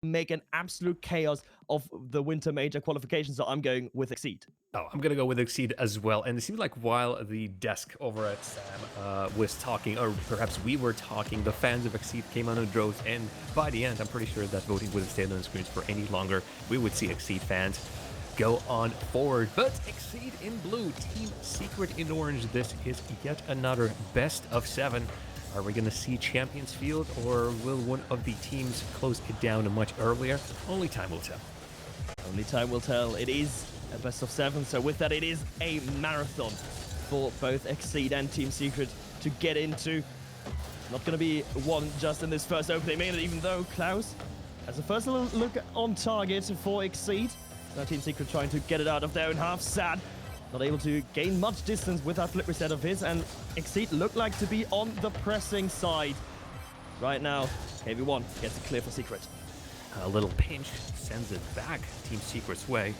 make an absolute chaos of the Winter Major qualification, so I'm going with Exeed. Oh, I'm going to go with Exeed as well. And it seems like while the desk over at Sam was talking, or perhaps we were talking, the fans of Exeed came on in droves. And by the end, I'm pretty sure that voting wouldn't stay on the screens for any longer. We would see Exeed fans go on forward. But Exeed in blue, Team Secret in orange. This is yet another best of 7. Are we going to see Champions Field, or will one of the teams close it down much earlier? Only time will tell. Only time will tell. It is a best of 7, so with that, it is a marathon for both Exeed and Team Secret to get into. Not going to be one just in this first opening minute, even though Klaus has a first little look on target for Exeed. Now Team Secret trying to get it out of their own half. Sad, not able to gain much distance with that flip reset of his, and Exeed look like to be on the pressing side. Right now, KV1 gets it clear for Secret. A little pinch sends it back Team Secret's way.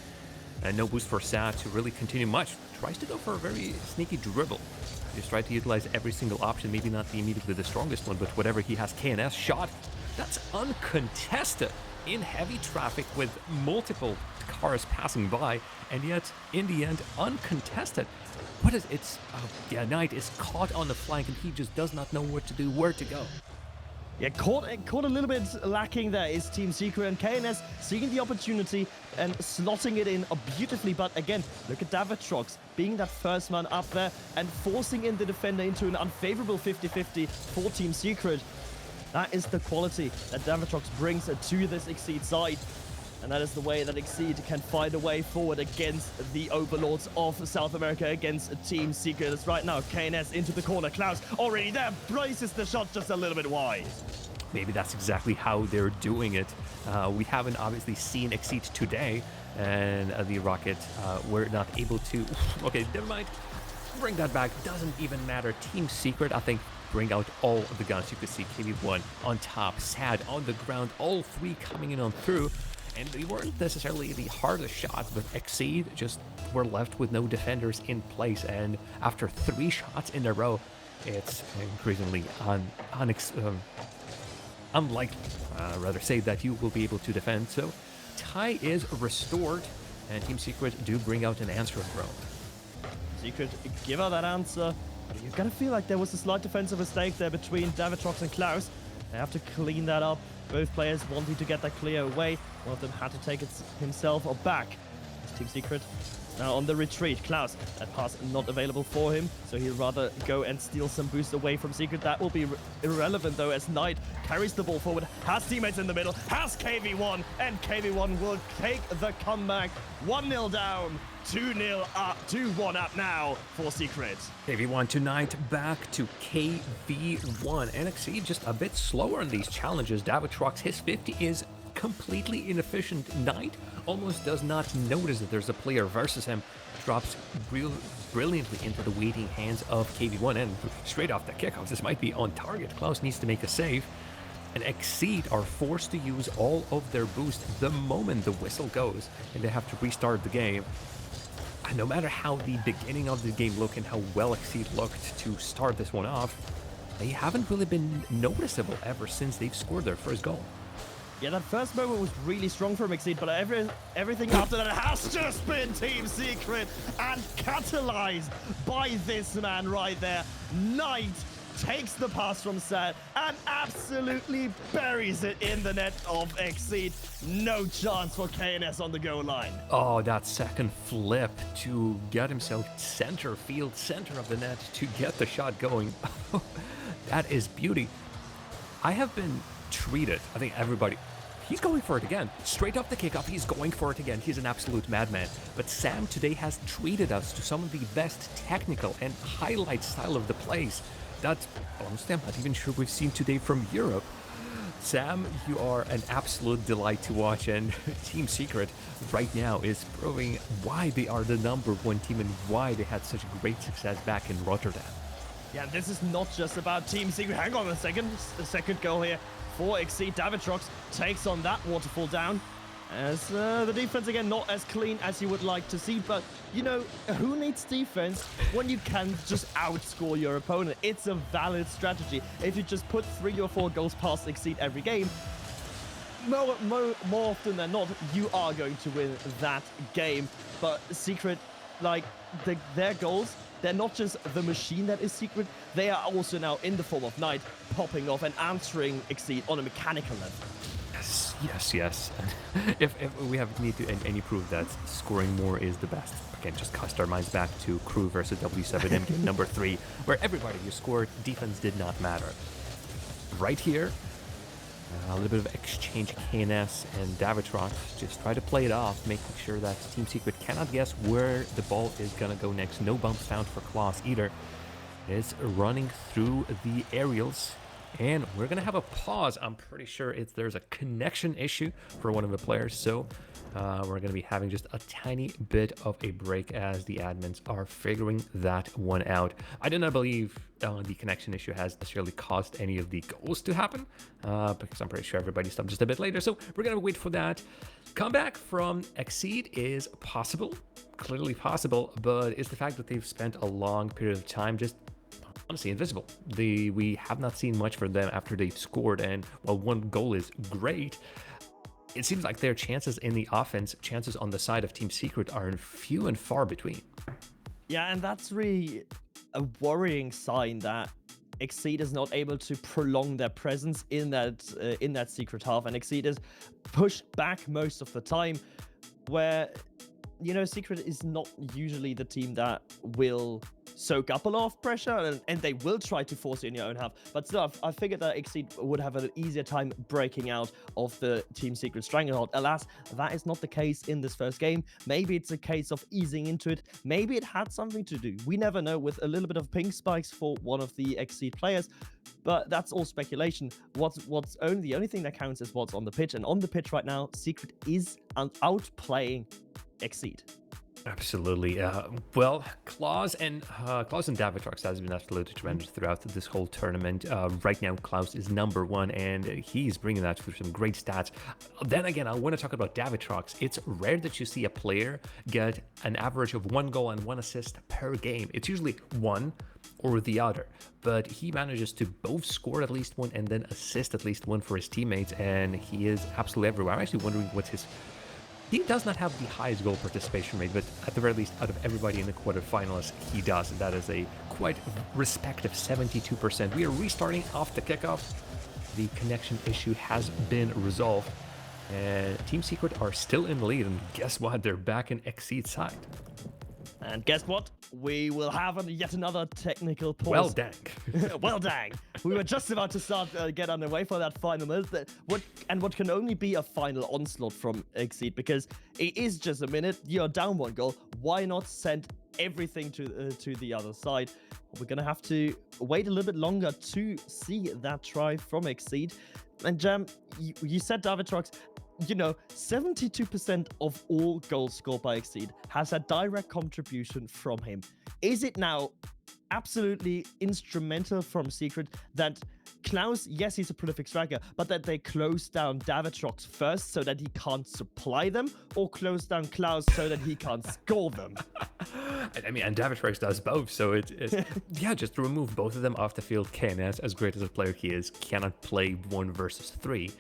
And no boost for Sad to really continue much. Tries to go for a very sneaky dribble. Just try to utilize every single option, maybe not immediately the strongest one, but whatever he has. KNS shot, that's uncontested in heavy traffic with multiple cars passing by, and yet in the end uncontested. What is it's yeah, Knight is caught on the flank and he just does not know what to do, where to go. Yeah, caught a little bit lacking there is Team Secret, and KNS seeing the opportunity and slotting it in beautifully. But again, look at Davitrox being that first man up there and forcing in the defender into an unfavorable 50-50 for Team Secret. That is the quality that Davitrox brings to this Exeed side. And that is the way that Exeed can find a way forward against the overlords of South America, against Team Secret. It's right now, KNS into the corner. Klaus already there, braces the shot just a little bit wide. Maybe that's exactly how they're doing it. We haven't obviously seen Exeed today, and the Rocket were not able to... Okay, never mind. Bring that back. Doesn't even matter. Team Secret, I think, bring out all of the guns. You could see KV1 on top, Sad on the ground, all 3 coming in on through. And they weren't necessarily the hardest shots, but Exeed just were left with no defenders in place. And after 3 shots in a row, it's increasingly unlikely, rather say, that you will be able to defend. So tie is restored, and Team Secret do bring out an answering throw. Secret give out that answer. You're gonna feel like there was a slight defensive mistake there between Davitrox and Klaus. They have to clean that up. Both players wanting to get that clear away. One of them had to take it himself or back. It's Team Secret now on the retreat. Klaus, that pass not available for him, so he'll rather go and steal some boost away from Secret. That will be irrelevant though, as Knight carries the ball forward, has teammates in the middle, has KV1, and KV1 will take the comeback. 1-0 down, 2-0 up, 2-1 up now for Secret. KV1 tonight back to KV1. And Exeed just a bit slower in these challenges. Davitrox, his 50 is completely inefficient. Knight almost does not notice that there's a player versus him. Drops brilliantly into the waiting hands of KV1, and straight off the kickoff, this might be on target. Klaus needs to make a save, and Exeed are forced to use all of their boost the moment the whistle goes, and they have to restart the game. And no matter how the beginning of the game looked and how well Exeed looked to start this one off, they haven't really been noticeable ever since they've scored their first goal. Yeah, that first moment was really strong from Exeed, but everything after that has just been Team Secret, and catalyzed by this man right there. Knight takes the pass from Sad and absolutely buries it in the net of Exeed. No chance for KNS on the goal line. Oh, that second flip to get himself center field, center of the net to get the shot going. That is beauty. I have been treated, I think everybody, he's going for it again. Straight off the kickoff, he's going for it again. He's an absolute madman. But Sam today has treated us to some of the best technical and highlight style of the plays that, honestly, I'm not even sure we've seen today from Europe. Sam, you are an absolute delight to watch, and Team Secret right now is proving why they are the #1 team and why they had such great success back in Rotterdam. Yeah, this is not just about Team Secret. Hang on a second. The second goal here for Exeed. Davitrox takes on that waterfall down. As the defense, again, not as clean as you would like to see. But, you know, who needs defense when you can just outscore your opponent? It's a valid strategy. If you just put 3 or 4 goals past Exeed every game, more often than not, you are going to win that game. But Secret, like, their goals, they're not just the machine that is Secret, they are also now in the form of Knight, popping off and answering Exeed on a mechanical level. Yes. if we need to any proof that scoring more is the best, again, just cast our minds back to Crew versus W7 in game number 3, where everybody you scored, defense did not matter. Right here, a little bit of exchange. KNS and Davitrox just try to play it off, making sure that Team Secret cannot guess where the ball is gonna go next. No bumps found for Klaus either. It's running through the aerials. And we're going to have a pause. I'm pretty sure there's a connection issue for one of the players. So we're going to be having just a tiny bit of a break as the admins are figuring that one out. I do not believe the connection issue has necessarily caused any of the goals to happen, because I'm pretty sure everybody stopped just a bit later. So we're going to wait for that. Comeback from Exeed is possible, clearly possible, but it's the fact that they've spent a long period of time just honestly invisible. We have not seen much from them after they've scored, and while one goal is great, it seems like their chances in the offense, chances on the side of Team Secret, are few and far between. Yeah, and that's really a worrying sign that Exeed is not able to prolong their presence in that Secret half, and Exeed is pushed back most of the time, where, you know, Secret is not usually the team that will soak up a lot of pressure, and they will try to force it in your own half. But still, I figured that Exeed would have an easier time breaking out of the Team Secret stranglehold. Alas, that is not the case in this first game. Maybe it's a case of easing into it. Maybe it had something to do. We never know, with a little bit of ping spikes for one of the Exeed players. But that's all speculation. The only thing that counts is what's on the pitch. And on the pitch right now, Secret is outplaying Exeed. Absolutely. Well, Klaus and Davitrox has been absolutely tremendous throughout this whole tournament. Right now, Klaus is number 1, and he's bringing that through some great stats. Then again, I want to talk about Davitrox. It's rare that you see a player get an average of 1 goal and 1 assist per game. It's usually one or the other, but he manages to both score at least 1 and then assist at least 1 for his teammates, and he is absolutely everywhere. I'm actually wondering what's his... He does not have the highest goal participation rate, but at the very least, out of everybody in the quarterfinalists, he does. That is a quite respective 72%. We are restarting off the kickoff. The connection issue has been resolved, and Team Secret are still in the lead, and guess what? They're back in Exeed's side. And guess what? We will have yet another technical pause. Well, dang. Well, dang. We were just about to get underway for that final minute. What can only be a final onslaught from Exeed, because it is just a minute. You're down 1 goal. Why not send everything to the other side? We're going to have to wait a little bit longer to see that try from Exeed. And Jam, you said Davitrox. You know, 72% of all goals scored by Exeed has a direct contribution from him. Is it now absolutely instrumental from Secret that Klaus, yes, he's a prolific striker, but that they close down Davitrox first so that he can't supply them, or close down Klaus so that he can't score them? I mean, and Davitrox does both, so it's yeah, just to remove both of them off the field. KNS, as great as a player he is, cannot play 1 versus 3.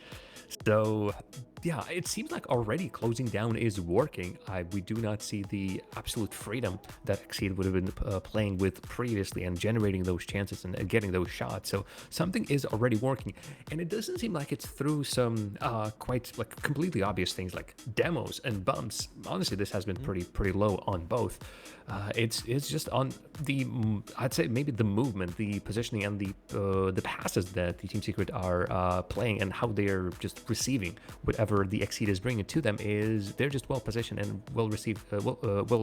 So yeah, it seems like already closing down is working. We do not see the absolute freedom that Exeed would have been playing with previously and generating those chances and getting those shots. So something is already working, and it doesn't seem like it's through some quite like completely obvious things like demos and bumps. Honestly, this has been pretty low on both. It's just on the, I'd say maybe the movement, the positioning, and the passes that the Team Secret are playing, and how they are just receiving whatever the Exeed is bringing to them. Is they're just well positioned and well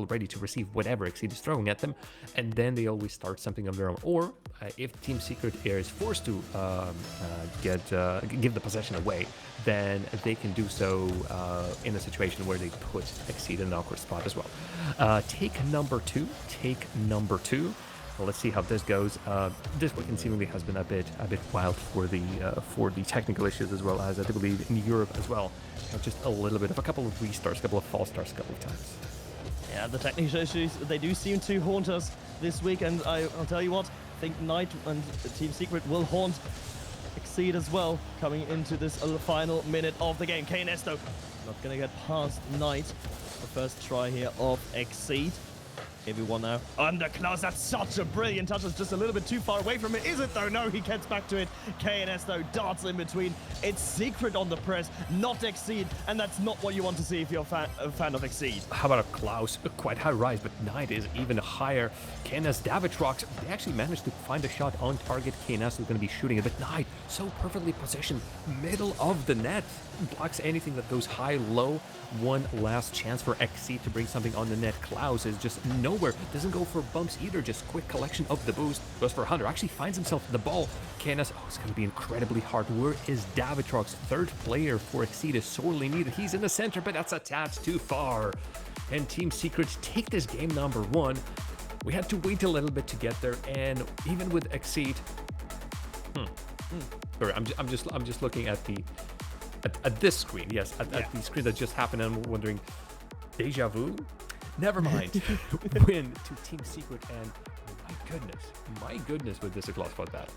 ready to receive whatever Exeed is throwing at them, and then they always start something of their own. Or if Team Secret is forced to give the possession away, then they can do so in a situation where they put Exeed in an awkward spot as well. Take number two. Well, let's see how this goes. This weekend seemingly has been a bit wild for the technical issues, as well as I do believe in Europe as well. Just a little bit of a couple of restarts, a couple of false starts, a couple of times. Yeah, the technical issues, they do seem to haunt us this week, and I'll tell you what, I think Knight and Team Secret will haunt Exeed as well, coming into this final minute of the game. KNS, though, not going to get past Knight. The first try here of Exeed. Everyone now under Klaus. That's such a brilliant touch. It's just a little bit too far away from it. Is it though? No, he gets back to it. KNS though darts in between. It's Secret on the press, not Exeed, and that's not what you want to see if you're a fan of Exeed. How about a Klaus? Quite high rise, but Knight is even higher. KNS, Davitrox, they actually managed to find a shot on target. KNS is going to be shooting it, but Knight so perfectly positioned, middle of the net, blocks anything that goes high, low. One last chance for Exeed to bring something on the net. Klaus is just nowhere, doesn't go for bumps either, just quick collection of the boost, goes for 100, actually finds himself the ball. KNS, it's going to be incredibly hard. Where is Davitrox? Third player for Exeed is sorely needed. He's in the center, but that's a tad too far. And Team Secret take this game number 1. We had to wait a little bit to get there, and even with Exeed, sorry, I'm just looking at the at this screen. Yes, at the screen that just happened, and I'm wondering, deja vu? Never mind. Win to Team Secret, and my goodness, with this a close spot battle.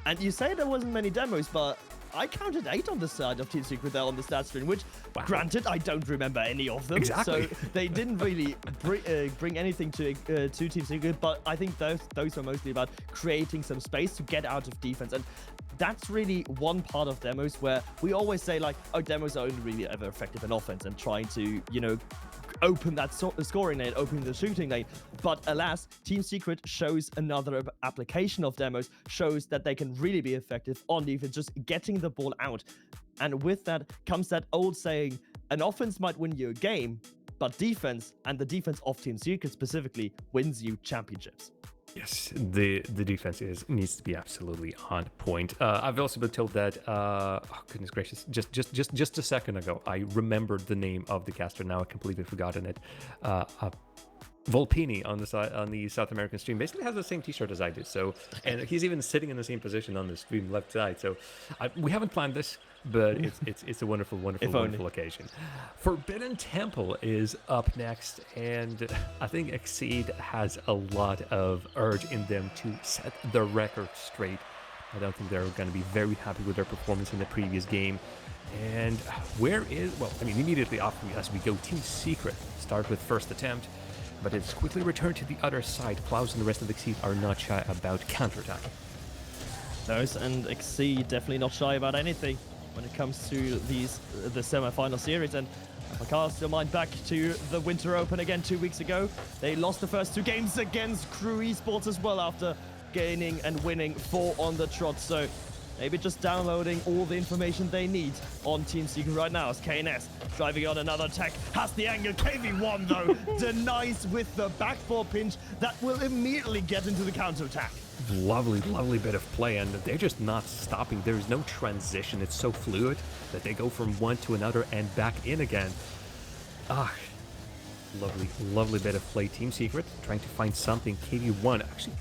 And you say there wasn't many demos, but I counted 8 on the side of Team Secret there on the stat screen, which, granted, I don't remember any of them. Exactly. So they didn't really bring anything to Team Secret, but I think those were mostly about creating some space to get out of defense. And that's really one part of demos where we always say, like, oh, demos are only really ever effective in offense and trying to, you know, open that scoring lane, open the shooting lane. But alas, Team Secret shows another application of demos, shows that they can really be effective on defense, just getting the ball out. And with that comes that old saying, an offense might win you a game, but defense, and the defense of Team Secret specifically, wins you championships. Yes, the defense needs to be absolutely on point. I've also been told that, oh goodness gracious, just a second ago, I remembered the name of the caster. Now I completely forgotten it. Volpini on the South American stream basically has the same t-shirt as I do. So, and he's even sitting in the same position on the stream left side. So we haven't planned this, but it's a wonderful occasion. Forbidden Temple is up next, and I think Exeed has a lot of urge in them to set the record straight. I don't think they're going to be very happy with their performance in the previous game. And immediately after as we go, Team Secret start with first attempt, but it's quickly returned to the other side. Klaus and the rest of Exeed are not shy about counterattacking. Those and Exeed definitely not shy about anything when it comes to the semi-final series. And if I cast your mind back to the Winter Open again 2 weeks ago, they lost the first 2 games against Crew Esports as well after gaining and winning 4 on the trot. So maybe just downloading all the information they need on Team Secret right now as KNS driving on another attack, has the angle. KV1 though denies with the backboard pinch that will immediately get into the counter-attack. Lovely bit of play, and they're just not stopping. There's no transition. It's so fluid that they go from one to another and back in again. Lovely bit of play. Team Secret trying to find something. KV1 actually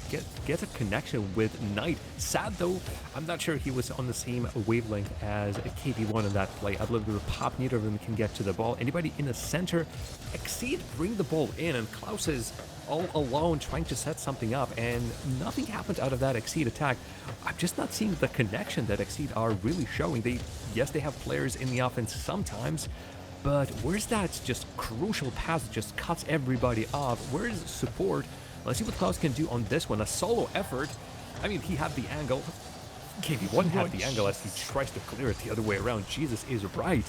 gets a connection with Knight. Sad though, I'm not sure he was on the same wavelength as KV1 in that play. I believe the pop, neither of them can get to the ball. Anybody in the center? Exeed bring the ball in, and Klaus is all alone trying to set something up, and nothing happened out of that Exeed attack. I'm just not seeing the connection that Exeed are really showing. They have players in the offense sometimes, but where's that just crucial pass that just cuts everybody off? Where is support? Let's see what Klaus can do on this one. A solo effort. I mean, he had the angle. KV1 had the angle as he tries to clear it the other way around. Jesus is right.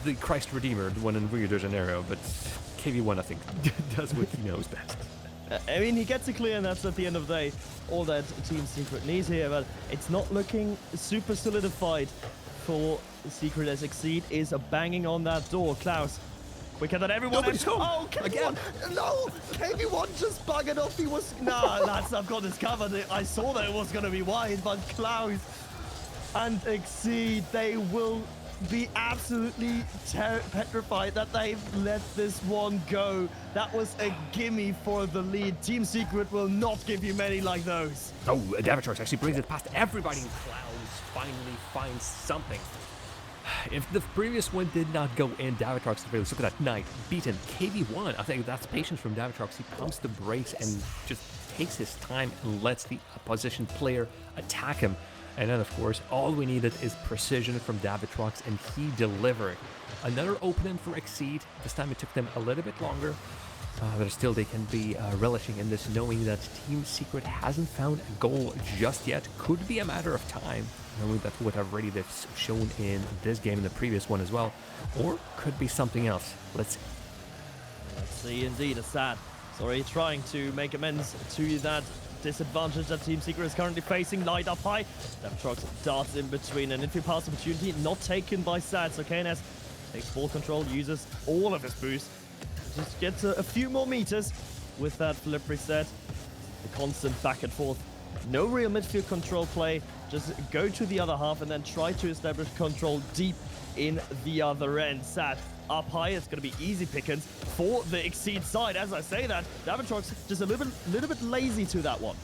The Christ Redeemer, the one in Rio de Janeiro, but KV1, I think, does what he knows best. I mean, he gets it clear, and that's at the end of the day all that Team Secret needs here, but it's not looking super solidified for Secret as Exeed is banging on that door. Klaus, quicker than everyone else. Oh, KV1! Again. No! KV1 just buggered off. He was... Nah, lads, I've got this covered. I saw that it was going to be wide, but Klaus and Exeed, they will be absolutely petrified that they've let this one go. That was a gimme for the lead. Team Secret will not give you many like those. Oh, Davitrox actually brings it past everybody. Klaus finally finds something. If the previous one did not go in, Davitrox really look at that Knight beaten. KV1, I think that's patience from Davitrox. He pumps the brakes and just takes his time and lets the opposition player attack him. And then, of course, all we needed is precision from Davitrox, and he delivered. Another opening for Exeed. This time it took them a little bit longer, but still they can be relishing in this, knowing that Team Secret hasn't found a goal just yet. Could be a matter of time, knowing that whatever they've shown in this game and the previous one as well, or could be something else. Let's see. Let's see, indeed. Exeed, sorry, trying to make amends to that disadvantage that Team Secret is currently facing. Light up high. Davitrox darts in between. An infield pass opportunity not taken by Sad. So KNS takes ball control, uses all of his boost. Just gets a few more meters with that flip reset. The constant back and forth. No real midfield control play. Just go to the other half and then try to establish control deep in the other end. Sad up high. It's going to be easy pickings for the Exeed side. As I say that, Davitrox just a little bit lazy to that one.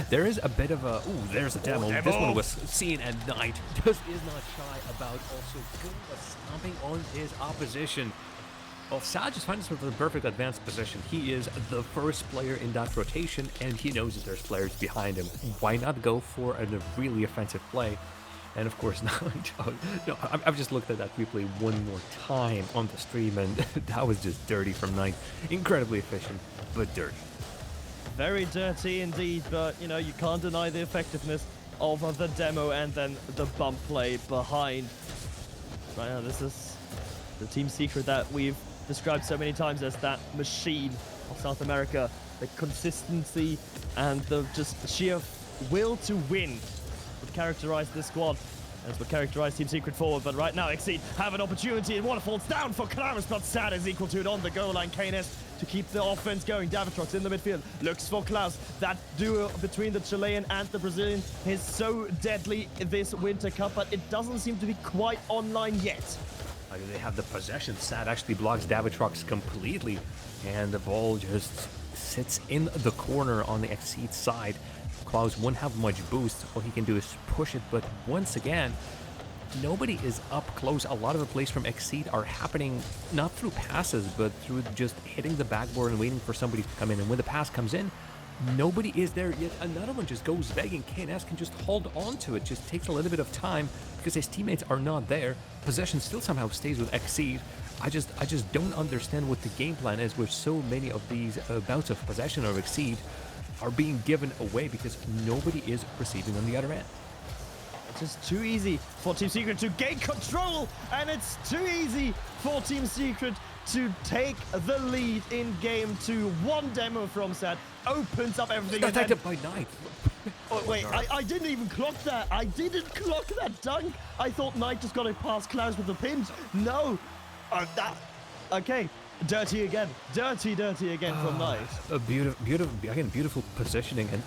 There is a bit of a... Ooh, there's a demo. This one was seen at night. Just is not shy about also good stomping on his opposition. Well, Sad just finds himself in the perfect advanced position. He is the first player in that rotation, and he knows that there's players behind him. Why not go for a really offensive play? And of course, I've just looked at that replay one more time on the stream, and that was just dirty from Knight. Incredibly efficient, but dirty. Very dirty indeed, but you know, you can't deny the effectiveness of the demo and then the bump play behind. Right now, this is the Team Secret that we've described so many times as that machine of South America. The consistency and the just sheer will to win would characterize this squad. That's what characterized Team Secret forward. But right now, Exeed have an opportunity, and water falls down for Klaus, but Sad is equal to it on the goal line. KNS to keep the offense going. Davitrox in the midfield looks for Klaus. That duo between the Chilean and the Brazilian is so deadly this Winter Cup, but it doesn't seem to be quite online yet. They have the possession. Sad actually blocks Davitrox completely, and the ball just sits in the corner on the Exeed side. Klaus won't have much boost. All he can do is push it, but once again, nobody is up close. A lot of the plays from Exeed are happening not through passes, but through just hitting the backboard and waiting for somebody to come in. And when the pass comes in, nobody is there yet. Another one just goes begging. KNS can just hold on to it. Just takes a little bit of time because his teammates are not there. Possession still somehow stays with Exeed. I just don't understand what the game plan is with so many of these bouts of possession of Exeed are being given away because nobody is receiving on the other end. It's just too easy for Team Secret to gain control, and it's too easy for Team Secret to take the lead in game 2. One demo from Sad opens up everything. Attacked by Knight. Oh, wait, I didn't even clock that. I didn't clock that dunk. I thought Knight just got it past Klaus with the pinch. No. Okay. Dirty again. Dirty again from Knight. A beautiful positioning, and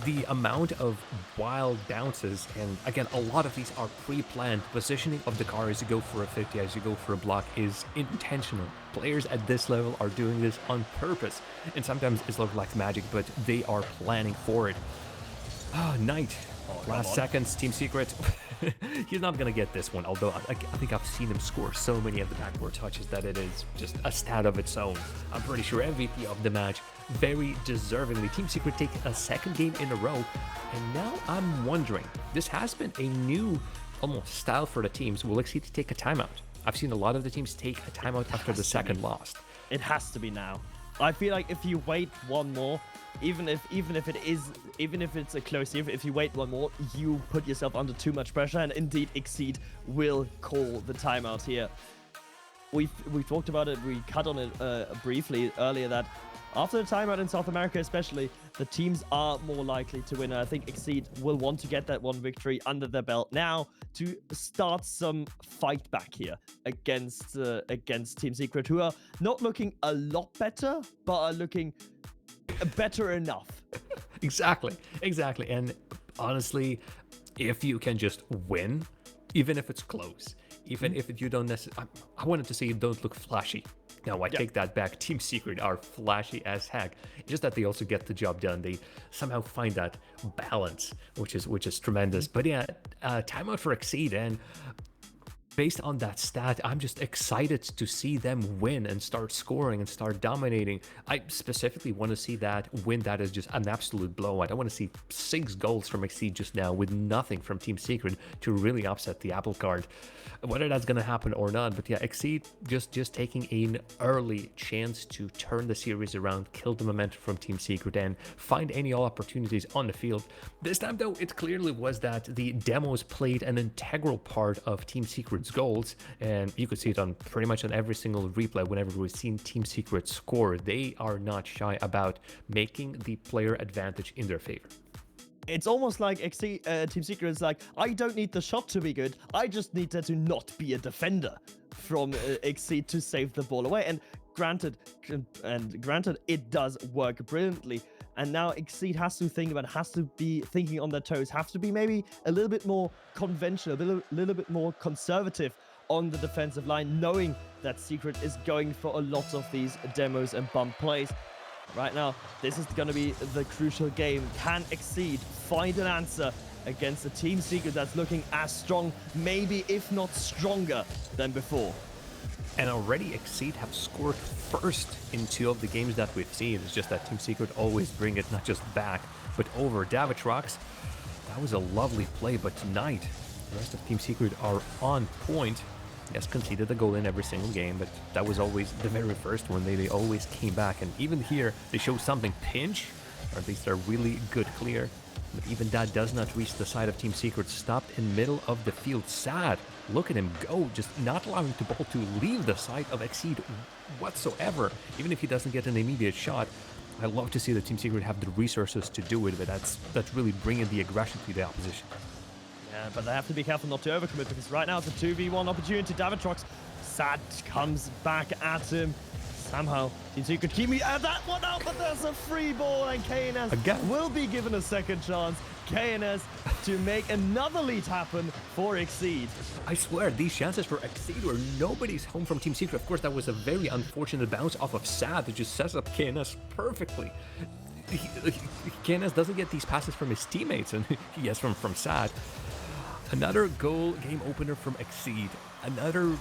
the amount of wild bounces, and again, a lot of these are pre-planned. Positioning of the car as you go for a 50, as you go for a block is intentional. Players at this level are doing this on purpose, and sometimes it's like magic, but they are planning for it. Knight. Last seconds, Team Secret. He's not gonna get this one, although I think I've seen him score so many of the backboard touches that it is just a stat of its own. I'm pretty sure MVP of the match, very deservingly. Team Secret take a second game in a row, and now I'm wondering, this has been a new almost style for the teams. Will Exeed take a timeout? I've seen a lot of the teams take a timeout after the second loss. It has to be now. I feel like if you wait one more, even if it's a close game, if you wait one more, you put yourself under too much pressure, and indeed Exeed will call the timeout here. We talked about it, we cut on it briefly earlier, that after the timeout in South America especially, the teams are more likely to win. I think Exeed will want to get that one victory under their belt now to start some fight back here against Team Secret, who are not looking a lot better, but are looking better enough. Exactly. And honestly, if you can just win, even if it's close, even if you don't necessarily... I wanted to say you don't look flashy. No, I take that back. Team Secret are flashy as heck. It's just that they also get the job done. They somehow find that balance, which is tremendous. But yeah, timeout for Exeed, and based on that stat, I'm just excited to see them win and start scoring and start dominating. I specifically want to see that win that is just an absolute blowout. I want to see 6 goals from Exeed just now with nothing from Team Secret to really upset the apple cart. Whether that's going to happen or not, but yeah, Exeed just taking an early chance to turn the series around, kill the momentum from Team Secret, and find any all opportunities on the field. This time, though, it clearly was that the demos played an integral part of Team Secret's goals, and you could see it on pretty much on every single replay whenever we've seen Team Secret score. They are not shy about making the player advantage in their favor. It's almost like Team Secret is like, I don't need the shot to be good, I just need there to not be a defender from Exeed to save the ball away. And granted, it does work brilliantly. And now Exeed has to think about, has to be thinking on their toes, have to be maybe a little bit more conventional, a little bit more conservative on the defensive line, knowing that Secret is going for a lot of these demos and bump plays. Right now, this is going to be the crucial game. Can Exeed find an answer against a Team Secret that's looking as strong, maybe if not stronger than before? And already Exeed have scored first in 2 of the games that we've seen. It's just that Team Secret always bring it not just back, but over. Davitrox, that was a lovely play, but tonight, the rest of Team Secret are on point. Yes, conceded a goal in every single game, but that was always the very first one. They always came back, and even here, they show something. Pinch, or at least a really good clear, but even that does not reach the side of Team Secret. Stopped in middle of the field. Sad. Look at him go, just not allowing the ball to leave the side of Exeed whatsoever, even if he doesn't get an immediate shot. I love to see the Team Secret have the resources to do it, but that's really bringing the aggression to the opposition. Yeah, but they have to be careful not to overcommit, because right now it's a 2v1 opportunity. Davitrox, Sad comes back at him. Somehow, Team Secret keeping that one out, but there's a free ball, and KNS will be given a second chance. KNS to make another lead happen for Exeed. I swear, these chances for Exeed where nobody's home from Team Secret. Of course, that was a very unfortunate bounce off of Sad that just sets up KNS perfectly. KNS doesn't get these passes from his teammates, and he gets from Sad. Another goal game opener from Exeed. Another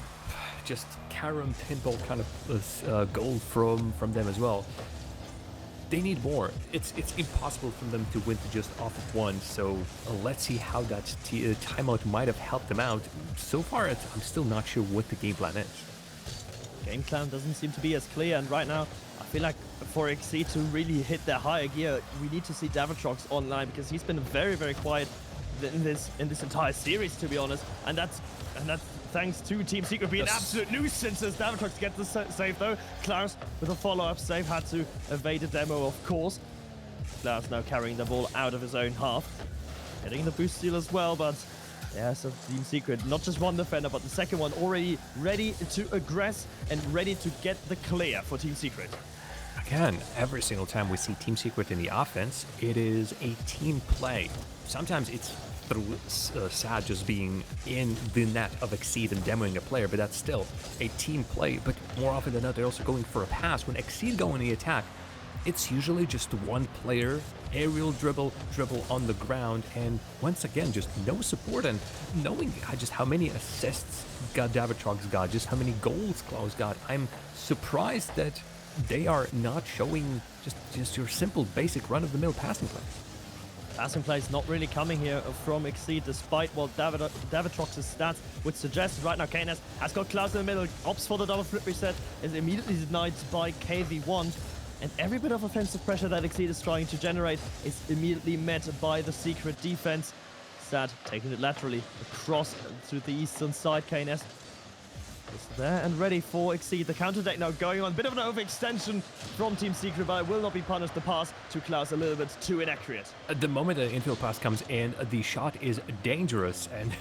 just carom pinball kind of goal from them as well. They need more. It's impossible for them to win just off of one. So let's see how that timeout might have helped them out. So far, I'm still not sure what the game plan is. Game plan doesn't seem to be as clear, and right now, I feel like for Exeed to really hit their higher gear, we need to see Davitrox online, because he's been very, very quiet in this entire series, to be honest, and that's thanks to Team Secret being an absolute nuisance as Davitrox gets the save though. Klaus with a follow-up save had to evade a demo, of course. Klaus now carrying the ball out of his own half, getting the boost steal as well, but yeah, so Team Secret, not just one defender, but the second one already ready to aggress and ready to get the clear for Team Secret. Again, every single time we see Team Secret in the offense, it is a team play. Sometimes it's through Sad just being in the net of Exeed and demoing a player, but that's still a team play. But more often than not, they're also going for a pass. When Exeed go in the attack, it's usually just one player, aerial dribble on the ground, and once again, just no support. And knowing just how many assists Davitrox got, just how many goals Klaus got, I'm surprised that they are not showing just your simple, basic run-of-the-mill passing play. Passing play is not really coming here from Exeed, despite what Davitrox's stats would suggest. Right now, KNS has got Klaus in the middle, opts for the double flip reset, is immediately denied by KV1. And every bit of offensive pressure that Exeed is trying to generate is immediately met by the Secret defense. Sad taking it laterally across to the eastern side. KNS is there and ready for Exeed. The counter deck now going on. Bit of an overextension from Team Secret, but it will not be punished. The pass to Klaus a little bit too inaccurate. At the moment an infield pass comes in, the shot is dangerous, and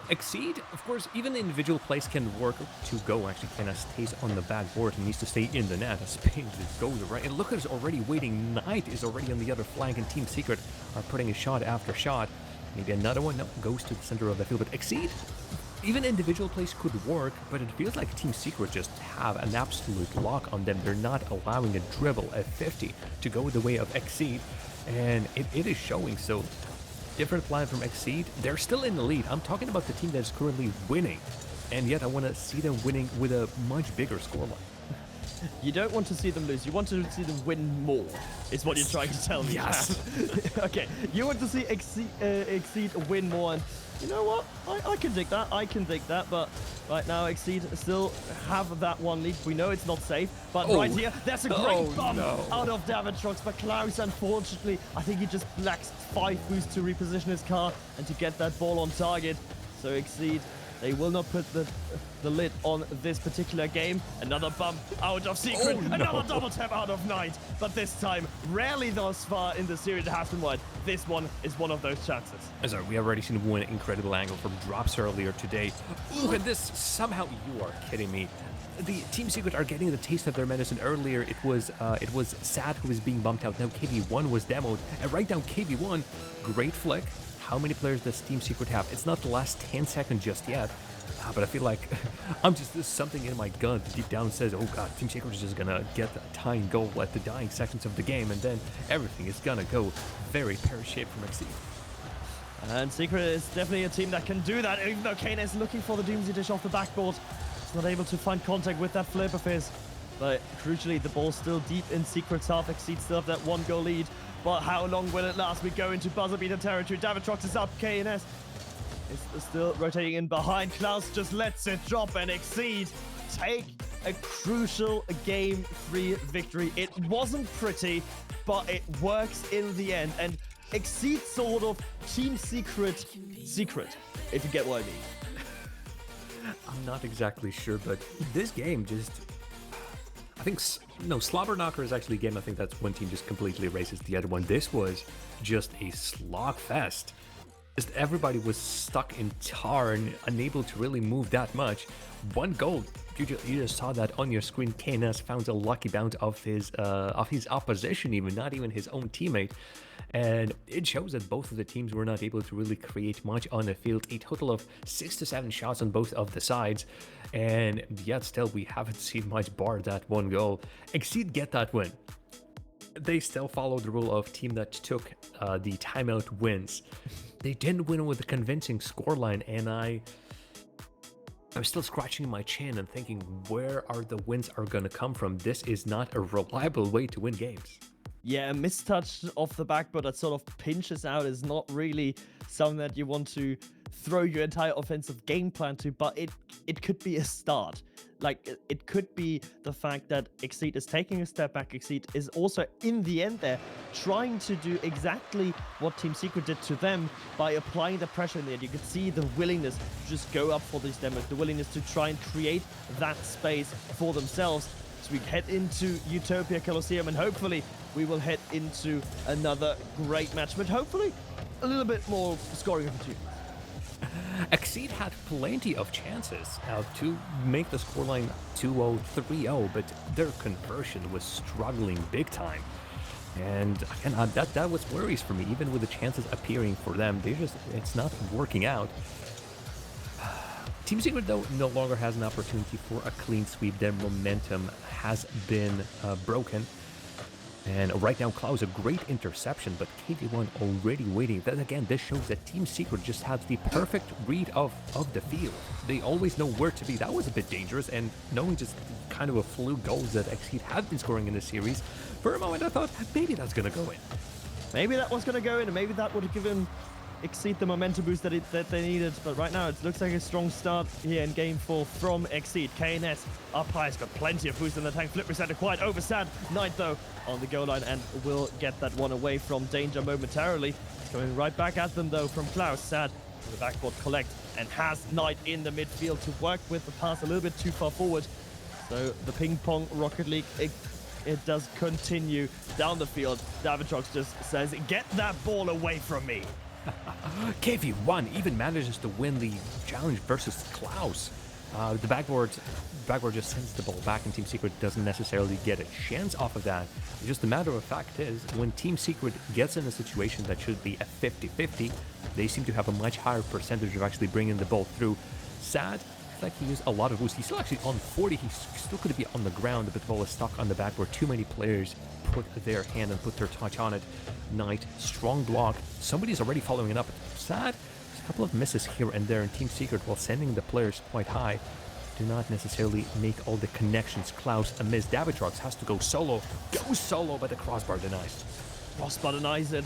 Exeed, of course, even the individual plays can work to go. Actually, KNS stays on the backboard and needs to stay in the net. Spain just goes right. And look at us already waiting. Knight is already on the other flank, and Team Secret are putting a shot after shot. Maybe another one. No, goes to the center of the field. But Exeed, even individual plays could work, but it feels like Team Secret just have an absolute lock on them. They're not allowing a dribble at 50 to go the way of Exeed, and it is showing. So different plan from Exeed. They're still in the lead. I'm talking about the team that's currently winning. And yet I want to see them winning with a much bigger scoreline. You don't want to see them lose. You want to see them win more, is what you're trying to tell me. Yes. Okay, you want to see Exeed win more, and you know what? I can dig that. I can dig that, but right now Exeed still have that one lead. We know it's not safe, but right here, there's a great bump out of Davitrox, but Klaus, unfortunately, I think he just lacks 5 boosts to reposition his car and to get that ball on target. So Exeed, they will not put the lid on this particular game. Another bump out of Secret. Another double tap out of Knight. But this time, rarely thus far in the series it has been wide. This one is one of those chances. Sorry, we have already seen one incredible angle from drops earlier today. Ooh, and this somehow, you are kidding me. The Team Secret are getting the taste of their medicine. Earlier, it was Sad who was being bumped out. Now KV1 was demoed. And right now, KV1, great flick. How many players does Team Secret have? It's not the last 10 seconds just yet, but I feel like there's something in my gut deep down says, oh god, Team Secret is just gonna get a tying goal at the dying seconds of the game, and then everything is gonna go very pear-shaped from Exeed. And Secret is definitely a team that can do that, even though Kane is looking for the Doomsday Dish off the backboard. He's not able to find contact with that flip of his. But crucially, the ball's still deep in Secret's half. Exeed still have that 1-goal lead. But how long will it last? We go into buzzer beater territory. Davitrox is up. KNS is still rotating in behind. Klaus just lets it drop, and Exeed take a crucial Game 3 victory. It wasn't pretty, but it works in the end. And Exeed sort of Team Secret, if you get what I mean. I'm not exactly sure, but this game just... I think, no, Slobber Knocker is actually a game, I think that's one team just completely erases the other one. This was just a slog fest. Just everybody was stuck in tar and unable to really move that much. 1 goal, you just saw that on your screen. KNS found a lucky bounce of his opposition, even not even his own teammate. And it shows that both of the teams were not able to really create much on the field. A total of 6 to 7 shots on both of the sides. And yet still we haven't seen much bar that 1 goal. Exeed get that win. They still follow the rule of team that took the timeout wins. They didn't win with a convincing scoreline, and I'm still scratching my chin and thinking, where are the wins are going to come from? This is not a reliable way to win games. Yeah, a mistouch off the backboard that sort of pinches out is not really something that you want to throw your entire offensive game plan to, but it could be a start. Like, it could be the fact that Exeed is taking a step back. Exeed is also, in the end there, trying to do exactly what Team Secret did to them by applying the pressure in the end. You could see the willingness to just go up for these demos, the willingness to try and create that space for themselves. So we head into Utopia Coliseum, and hopefully we will head into another great match, but hopefully a little bit more scoring opportunities. Exeed had plenty of chances to make the scoreline 2-0, 3-0, but their conversion was struggling big time. And again, that was worries for me. Even with the chances appearing for them, it's not working out. Team Secret, though, no longer has an opportunity for a clean sweep. Their momentum has been broken. And right now, Klaus, a great interception, but KV1 already waiting. Then again, this shows that Team Secret just has the perfect read of the field. They always know where to be. That was a bit dangerous, and knowing just kind of a fluke goals that Exeed have been scoring in this series, for a moment I thought maybe that's going to go in. Maybe that was going to go in, and maybe that would have given Exeed the momentum boost that they needed. But right now, it looks like a strong start here in Game 4 from Exeed. KNS up high, has got plenty of boost in the tank. Flip reset quite over Sad. Knight, though, on the goal line, and will get that one away from danger momentarily. It's coming right back at them, though, from Klaus. Sad to the backboard collect, and has Knight in the midfield to work with the pass a little bit too far forward. So the ping pong Rocket League, it does continue down the field. Davitrox just says, get that ball away from me. KV1 even manages to win the challenge versus Klaus. The backboard just sends the ball back, and Team Secret doesn't necessarily get a chance off of that. Just the matter of fact is, when Team Secret gets in a situation that should be a 50-50, they seem to have a much higher percentage of actually bringing the ball through. Sad feel like he used a lot of boost. He's still actually on 40. He still could be on the ground, but the ball is stuck on the back where too many players put their hand and put their touch on it. Knight, strong block. Somebody's already following it up. Sad. There's a couple of misses here and there in Team Secret while sending the players quite high. Do not necessarily make all the connections. Klaus amidst Davitrox has to go solo. Goes solo, but the crossbar denies. Crossbar denies it.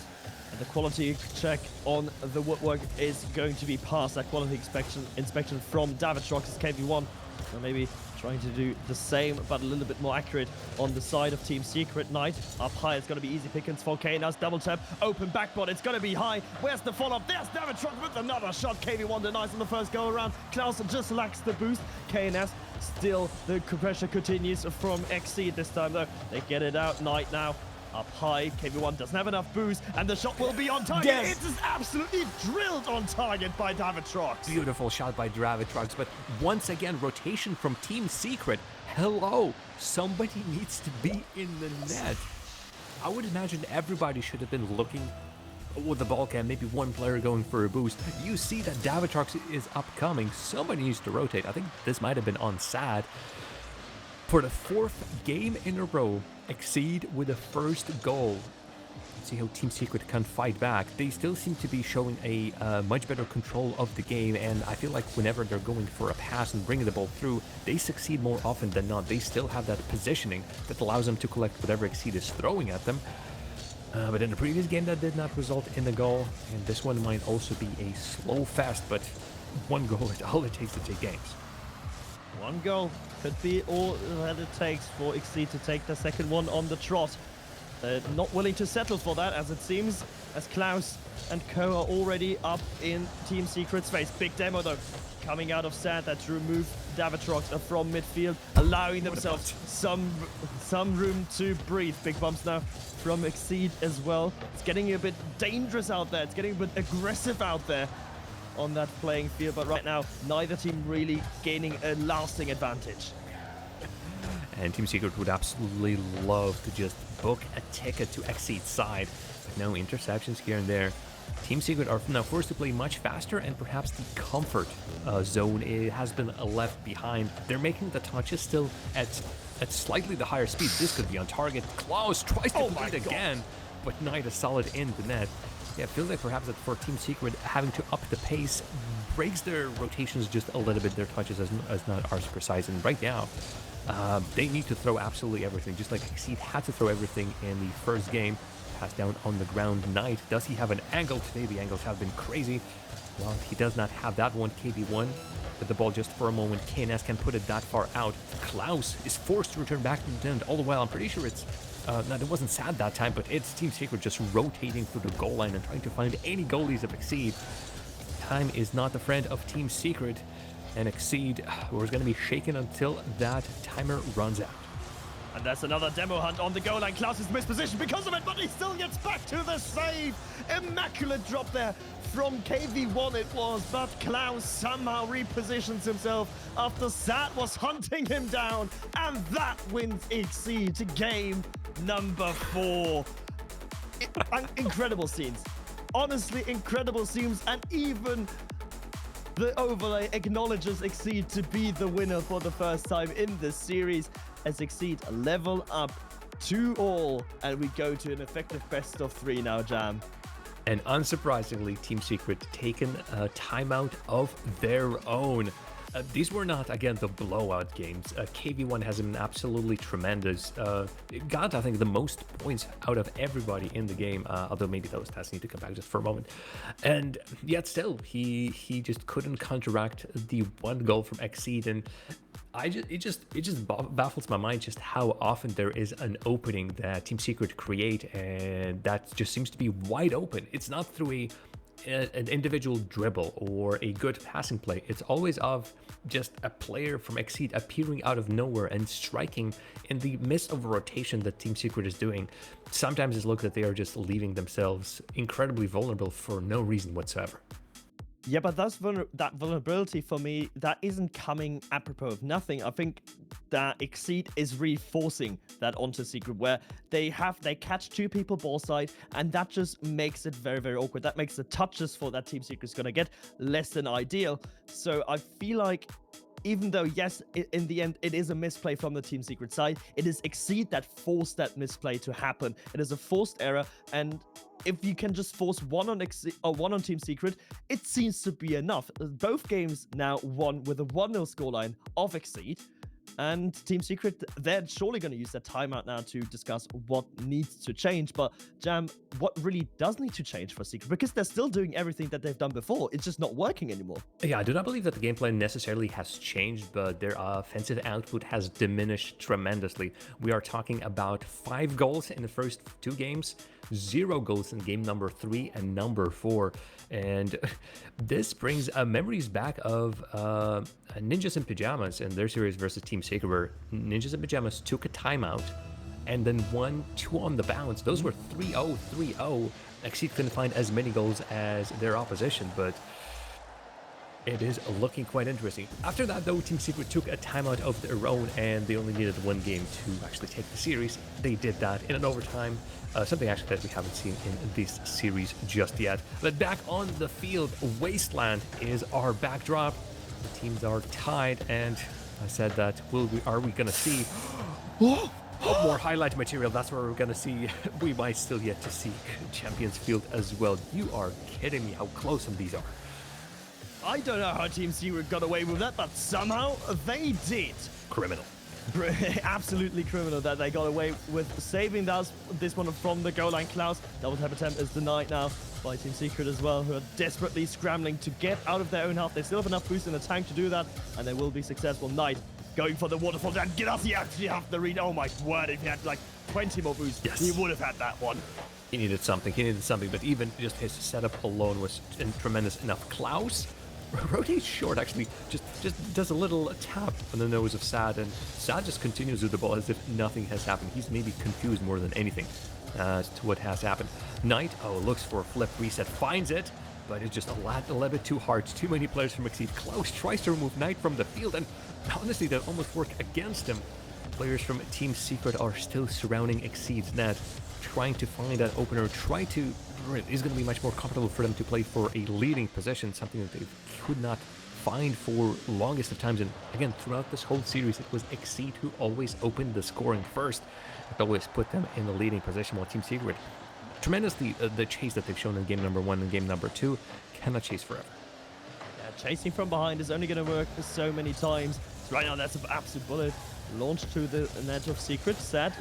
And the quality check on the woodwork is going to be passed. That quality inspection from Davitrox is KV1. So maybe trying to do the same, but a little bit more accurate on the side of Team Secret. Knight up high. It's going to be easy pickings for KNS. Double tap. Open backboard. It's going to be high. Where's the follow-up? There's Davitrox with another shot. KV1 denies on the first go around. Klaus just lacks the boost. KNS still the pressure continues from Exeed this time though. They get it out. Knight now up high. KV1 doesn't have enough boost, and the shot will be on target. Yes. It is absolutely drilled on target by Davitrox. Beautiful shot by Davitrox, but once again, rotation from Team Secret. Hello, somebody needs to be in the net. I would imagine everybody should have been looking with the ball cam, maybe one player going for a boost. You see that Davitrox is upcoming. Somebody needs to rotate. I think this might have been on SAD. For the fourth game in a row, Exeed with the first goal. Let's see how Team Secret can fight back. They still seem to be showing a much better control of the game, and I feel like whenever they're going for a pass and bringing the ball through, they succeed more often than not. They still have that positioning that allows them to collect whatever Exeed is throwing at them. But in the previous game, that did not result in the goal, and this one might also be a slow fest, but one goal is all it takes to take games. One goal could be all that it takes for Exeed to take the second one on the trot. They're not willing to settle for that, as it seems, as Klaus and Co are already up in Team Secret's face. Big demo, though, coming out of SAD that to remove Davitrox from midfield, allowing themselves some room to breathe. Big bumps now from Exeed as well. It's getting a bit dangerous out there. It's getting a bit aggressive out there on that playing field, but right now neither team really gaining a lasting advantage. And Team Secret would absolutely love to just book a ticket to Exeed's side, but no interceptions here and there. Team Secret are now forced to play much faster, and perhaps the comfort zone has been left behind. They're making the touches still at slightly the higher speed. This could be on target. Klaus tries to complete again, but Knight is solid in the net. Yeah, it feels like perhaps that for Team Secret, having to up the pace breaks their rotations just a little bit, their touches as not as precise. And right now, they need to throw absolutely everything, just like Exeed had to throw everything in the first game. Pass down on the ground. Knight, does he have an angle today? The angles have been crazy. Well, he does not have that one. KV1 with the ball just for a moment. KNS can put it that far out. Klaus is forced to return back to the end all the while. I'm pretty sure it's no, it wasn't SAD that time, but it's Team Secret just rotating through the goal line and trying to find any goalies of Exeed. Time is not the friend of Team Secret, and Exeed was going to be shaken until that timer runs out. And that's another demo hunt on the goal line. Klaus is mispositioned because of it, but he still gets back to the save. Immaculate drop there from KV1 it was, but Klaus somehow repositions himself after SAT was hunting him down, and that wins Exeed to game number 4. Incredible scenes. Honestly, incredible scenes, and even the overlay acknowledges Exeed to be the winner for the first time in this series, as Exeed level up 2-all, and we go to an effective best of 3 now, Jam. And unsurprisingly, Team Secret taken a timeout of their own. These were not, again, the blowout games. KV1 has been absolutely tremendous. Got, I think, the most points out of everybody in the game, although maybe those stats need to come back just for a moment. And yet still, he just couldn't counteract the one goal from Exeed, and it just baffles my mind just how often there is an opening that Team Secret create, and that just seems to be wide open. It's not through an individual dribble or a good passing play. It's always of just a player from Exeed appearing out of nowhere and striking in the midst of a rotation that Team Secret is doing. Sometimes it looks that they are just leaving themselves incredibly vulnerable for no reason whatsoever. Yeah, but that vulnerability for me, that isn't coming apropos of nothing. I think that Exeed is reinforcing that onto Secret, where they catch 2 people ball side, and that just makes it very, very awkward. That makes the touches for that Team Secret's gonna get less than ideal. So I feel like even though, yes, in the end, it is a misplay from the Team Secret side, it is Exeed that forced that misplay to happen. It is a forced error, and if you can just force one on Team Secret, it seems to be enough. Both games now won with a 1-0 scoreline of Exeed. And Team Secret, they're surely going to use their timeout now to discuss what needs to change. But Jam, what really does need to change for Secret? Because they're still doing everything that they've done before. It's just not working anymore. Yeah, I do not believe that the gameplay necessarily has changed, but their offensive output has diminished tremendously. We are talking about 5 goals in the first 2 games, 0 goals in game number 3 and number 4. And this brings memories back of Ninjas in Pajamas and their series versus Team Secret, where Ninjas in Pajamas took a timeout and then won 2 on the bounce. Those were 3-0, 3-0. Exeed couldn't find as many goals as their opposition, but it is looking quite interesting. After that, though, Team Secret took a timeout of their own, and they only needed 1 game to actually take the series. They did that in an overtime, something actually that we haven't seen in this series just yet. But back on the field, Wasteland is our backdrop. The teams are tied, and I said that, are we going to see more highlight material? That's where we're going to see. We might still yet to see Champions Field as well. You are kidding me how close some of these are. I don't know how Team Secret got away with that, but somehow they did. Criminal. Absolutely criminal that they got away with saving this one from the goal line. Klaus, double tap attempt is denied now by Team Secret as well, who are desperately scrambling to get out of their own half. They still have enough boost in the tank to do that, and they will be successful. Knight going for the waterfall, and Girassi actually have the read. Oh my word, if he had like 20 more boosts, yes, he would have had that one. He needed something, but even just his setup alone was tremendous enough. Klaus rotates short, actually, just does a little tap on the nose of Sad, and Sad just continues with the ball as if nothing has happened. He's maybe confused more than anything as to what has happened. Knight, looks for a flip reset, finds it, but it's just a little bit too hard. Too many players from Exeed. Klaus tries to remove Knight from the field, and honestly, that almost worked against him. Players from Team Secret are still surrounding Exeed's net, trying to find that opener, it's going to be much more comfortable for them to play for a leading position, something that they could not find for longest of times. And again, throughout this whole series, it was Exeed who always opened the scoring first. It always put them in the leading position, while Team Secret, tremendously, the chase that they've shown in game number 1 and game number 2, cannot chase forever. Yeah, chasing from behind is only going to work so many times. So right now, that's an absolute bullet. Launched to the net of Secret. Sad,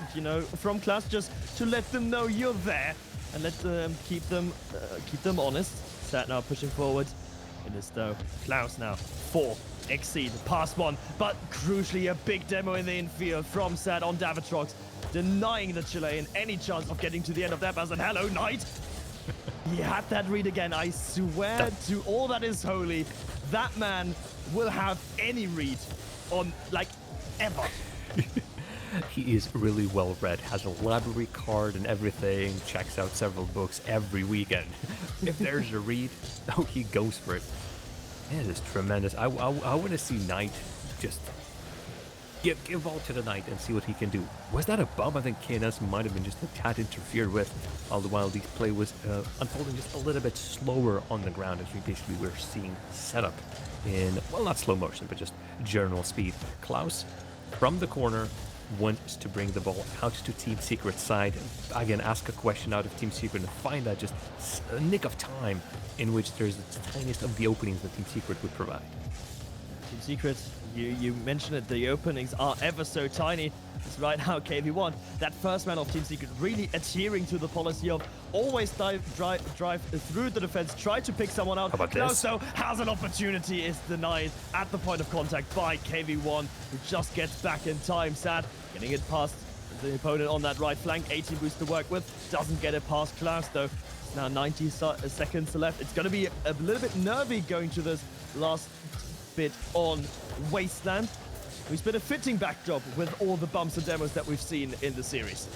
from Klaus, just to let them know you're there and let them keep them honest. Sad now pushing forward. It is though Klaus now for Exeed, past 1, but crucially a big demo in the infield from Sad on Davitrox, denying the Chilean any chance of getting to the end of that pass. And hello, Knight. He had that read again. I swear to all that is holy, that man will have any read on, like, ever. He is really well read, has a library card and everything, checks out several books every weekend. If there's a read, he goes for it. It is tremendous. I want to see Knight just give all to the Knight and see what he can do. Was that a bump? I think KNS might have been just a tad interfered with, all the while the play was unfolding just a little bit slower on the ground, as we basically were seeing setup in, well, not slow motion, but just general speed. Klaus, from the corner, wants to bring the ball out to Team Secret's side. Again, ask a question out of Team Secret and find that just a nick of time in which there's the tiniest of the openings that Team Secret would provide. Team Secret, you mentioned it, the openings are ever so tiny. It's right now KV1, that first man of Team Secret, really adhering to the policy of always drive through the defense, try to pick someone out. How about this? So has an opportunity, is denied at the point of contact by KV1, who just gets back in time. Sad, getting it past the opponent on that right flank. 18 boost to work with, doesn't get it past Klaus though. It's now 90 seconds left. It's going to be a little bit nervy going to this last bit on Wasteland. It's been a fitting backdrop with all the bumps and demos that we've seen in the series.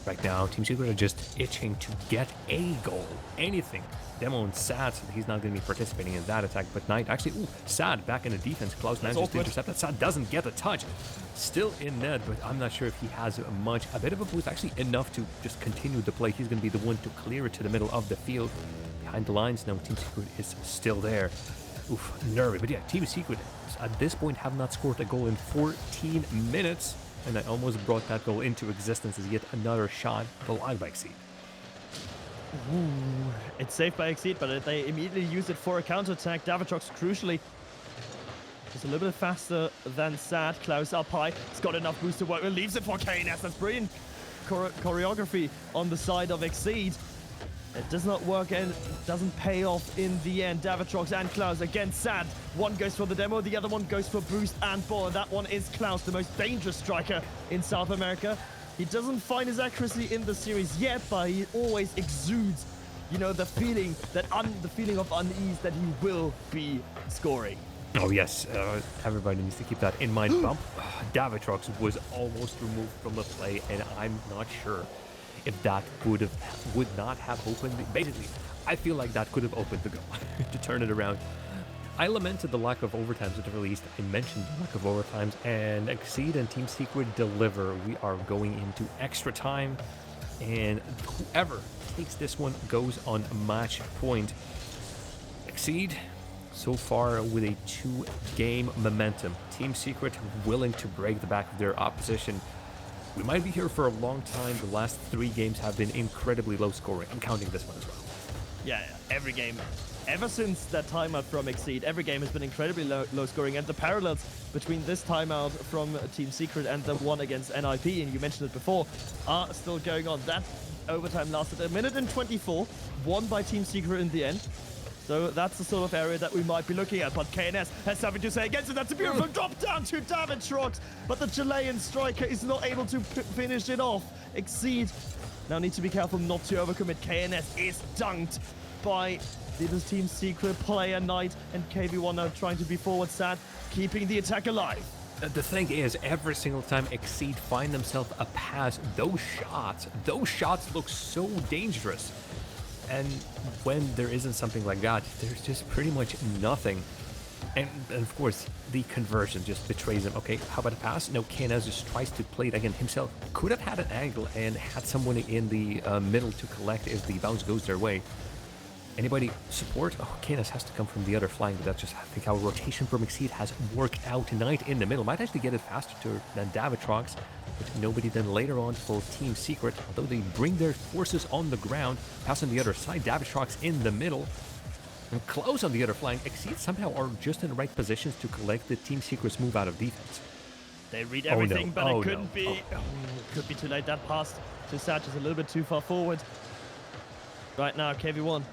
Right now, Team Secret are just itching to get a goal, anything. Demo and Sad, so he's not going to be participating in that attack, but Knight actually, Sad back in the defense. Klaus manages to intercept that. Sad doesn't get the touch. Still in net, but I'm not sure if he has a bit of a boost, actually enough to just continue the play. He's going to be the one to clear it to the middle of the field. Behind the lines now, Team Secret is still there. Oof, nervy. But yeah, Team Secret at this point have not scored a goal in 14 minutes. And I almost brought that goal into existence as yet another shot blocked by Exeed. Ooh, it's saved by Exeed, but they immediately use it for a counterattack. Davitrox, crucially, just a little bit faster than Sad. Klaus up high. He's got enough boost to work. Leaves it for KNS. That's brilliant choreography on the side of Exeed. It does not work and doesn't pay off in the end. Davitrox and Klaus against Sad. One goes for the demo, the other one goes for boost and ball. And that one is Klaus, the most dangerous striker in South America. He doesn't find his accuracy in the series yet, but he always exudes, you know, the feeling of unease that he will be scoring. Oh yes, everybody needs to keep that in mind. Bump. Davitrox was almost removed from the play, and I'm not sure if that would not have opened. Basically, I feel like that could have opened the goal to turn it around. I lamented the lack of overtimes at the release. I mentioned the lack of overtimes, and Exeed and Team Secret deliver. We are going into extra time, and whoever takes this one goes on match point. Exeed, so far with a 2-game momentum. Team Secret willing to break the back of their opposition. We might be here for a long time. The last 3 games have been incredibly low scoring. I'm counting this one as well. Yeah, every game. Ever since that timeout from Exeed, every game has been incredibly low scoring, and the parallels between this timeout from Team Secret and the one against NIP, and you mentioned it before, are still going on. That overtime lasted 1 minute and 24, won by Team Secret in the end. So that's the sort of area that we might be looking at. But KNS has something to say against it. That's a beautiful drop down to Davitrox. But the Chilean striker is not able to finish it off. Exeed now need to be careful not to overcommit. KNS is dunked by the Team Secret player Knight. And KV1 now trying to be forward sad, keeping the attack alive. The thing is, every single time Exeed find themselves a pass, those shots look so dangerous. And when there isn't something like that, there's just pretty much nothing. And of course, the conversion just betrays him. Okay, how about a pass? No, KNS just tries to play it again himself. Could have had an angle and had someone in the middle to collect if the bounce goes their way. Anybody support? Oh, KNS has to come from the other flank, but that's just, I think, how rotation from Exeed has worked out tonight in the middle. Might actually get it faster than Davitrox, but nobody then later on for Team Secret, although they bring their forces on the ground. Pass on the other side, Davitrox in the middle. And close on the other flank, Exeed somehow are just in the right positions to collect the Team Secret's move out of defense. They read everything, but it couldn't be. Oh, it could be too late. That pass to Satch is a little bit too far forward. Right now, KV1 is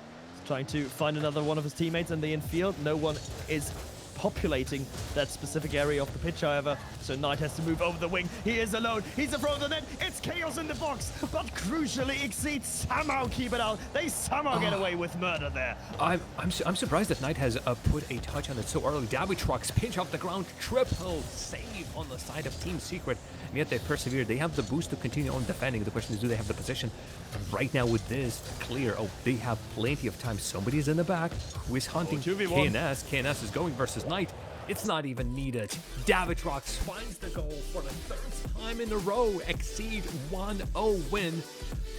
trying to find another one of his teammates in the infield. No one is populating that specific area of the pitch, however, so Knight has to move over the wing. He is alone. He's in front of the net. It's chaos in the box, but crucially, Exeed somehow keep it out. They somehow get away with murder there. I'm surprised that Knight has put a touch on it so early. Davitrox pinch off the ground, triple save on the side of Team Secret, and yet they persevere. They have the boost to continue on defending. The question is, do they have the position? And right now with this clear, they have plenty of time. Somebody's in the back who is hunting KNS. KNS is going versus Knight. It's not even needed. Davitrox finds the goal for the 3rd time in a row. Exeed 1-0 win.